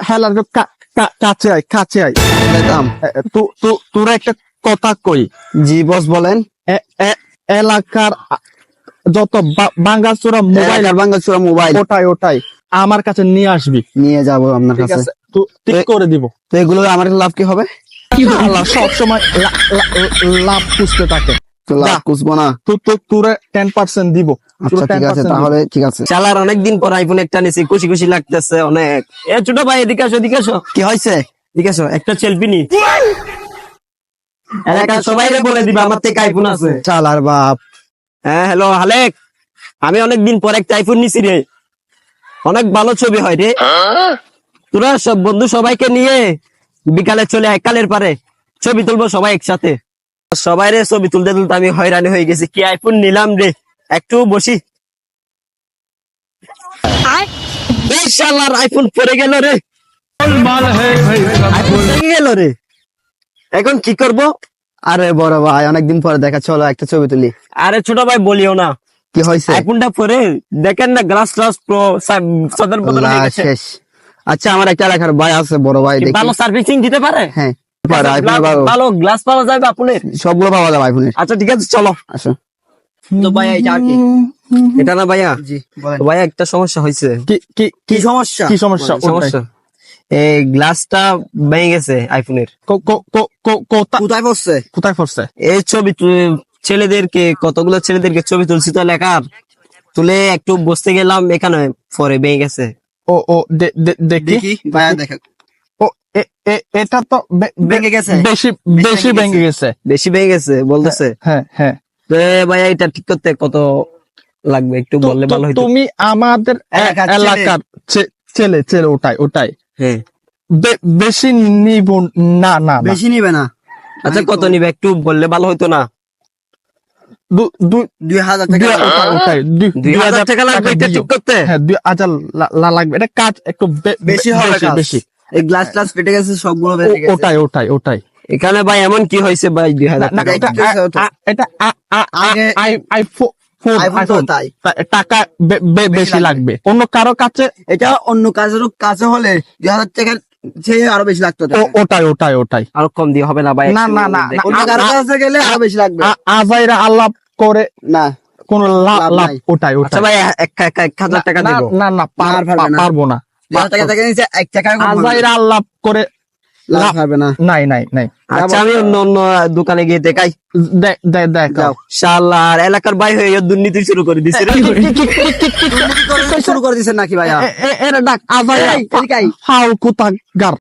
হেলার কাছে আয় কাছে আয়। যেতাম। তোরা একটা কথা কই, জি বস বলেন। এলাকার যত বাঙ্গাচোরা মোবাইল এলাকার বাঙ্গাচোরা মোবাইল ওটাই আমার কাছে নিয়ে আসবি, নিয়ে যাব আপনার ঠিক কাছে। আছে? ঠিক করে দিব। তো এগুলো আমার লাভ কি হবে? আল্লাহ সব সময় লাভ খুঁজতে থাকে। তো লাভ খুঁজবো না। তোরে 10% দিব। আচ্ছা ঠিক আছে, তাহলে ঠিক আছে। চালার অনেকদিন পর আইফোন একটা নিছি, খুশি খুশি লাগতেছে অনেক। এ ছোট ভাই এদিকে আসো, এদিকে আসো, কি হয়েছে? এদিকে আসো, একটা সেলফি নি। এলাকার সবাইরে বলে দিবা আমার থেকে আইফোন আছে। চালার বাপ। হ্যাঁ হ্যালো হালেক, আমি অনেকদিন পর একটা আইফোন নিছি রে, অনেক ভালো ছবি হয় রে। তোরা সব বন্ধু সবাইকে নিয়ে বিকালে চলে আয় কালের পারে, ছবি তুলবো সবাই একসাথে। সবাই রে ছবি তুলতে তুলতে আমি হয়রানি হয়ে গেছি, কি আইফোন নিলাম রে। একটু বসি, আইফোন পড়ে গেল রে, আইফোন ভেঙে গেল রে। এখন কি করব? আরে বড় ভাই, অনেকদিন পরে দেখা, চলো একটা ছবি তুলি। আরে ছোট ভাই বলিও না, কি হয়েছে? আইফোনটা পরে দেখেন না, গ্লাস গ্লাস প্রো সদর বদল হয়ে গেছে। শেষ। আচ্ছা, আমার একটা এলাকার ভাই আছে, বড় ভাই, দেখি। ভালো সার্ভিসিং দিতে পারে? হ্যাঁ পারে, আইফোন ভালো গ্লাস পাওয়া যাবে আপনার? সবগুলো পাওয়া যাবে আইফোনের। আচ্ছা ঠিক আছে চলো। আসো। তো ভাইয়া এই কি এটা না ভাইয়া? জি বলেন। তো ভাইয়া একটা সমস্যা হয়েছে। কি সমস্যা? কি সমস্যা? সমস্যা এই গ্লাসটা ভেঙে গেছে আইফোনের। কোথায় পড়ছে? কোথায় পড়ছে? এই ছবি ছেলেদেরকে, কতগুলো ছেলেদেরকে ছবি তুলছি তো লেখার, তুলে একটু বসতে গেলাম, এখানে পরে ভেঙে গেছে। ও দেখি ভাইয়া দেখো। ও এটা তো ভেঙে গেছে। বেশি ভেঙে গেছে। বেশি ভেঙে গেছে বলতেছে। হ্যাঁ। তো ভাইয়া এটা ঠিক করতে কত লাগবে একটু বললে ভালো হতো। তুমি আমাদের এলাকার ছেলে ওটাই হ্যাঁ বেশি নিব না। বেশি নিবে না। আচ্ছা কত নিবে একটু বললে ভালো হতো না? 2000 টাকা। ওটাই 2000 টাকা লাগবে এটা ঠিক করতে? হ্যাঁ 2000 লাগবে। এটা কাজ একটু বেশি হবে কাজ। বেশি। এই গ্লাস গ্লাস ফেটে গেছে, সবগুলো ভেঙে গেছে। ওটাই এখানে ভাই এমন কি হয়েছে ভাই? 2000 টাকা এটা আইফোন তো তাই। টাকা বেশি লাগবে। অন্য কারো কাছে এটা অন্য কাজের কাছে হলে 2000 টাকা চেয়ে আরো বেশি লাগতো। ওটাই আরো কম দিয়ে হবে না ভাই? না অন্য কারো কাছে গেলে আরো বেশি লাগবে। আজাইরা আলাপ করে না, কোন লাভ নাই। ওটাই আচ্ছা ভাই 1000 টাকা দেবো। না পারবো না। 2000 টাকা থেকে নিচে 1 টাকা আজাইরা আলাপ করে লাভ হবে না। নাই। আচ্ছা আমি অন্য দোকানে গিয়ে দেখাই। দেখ শালার এলাকার ভাই হয়ে দুর্নীতি শুরু করে দিছে রে। শুরু করে দিচ্ছেন নাকি ভাইয়া? এরা ডাক আজাইরা এদিকে আই। ফাউল কুতাগার।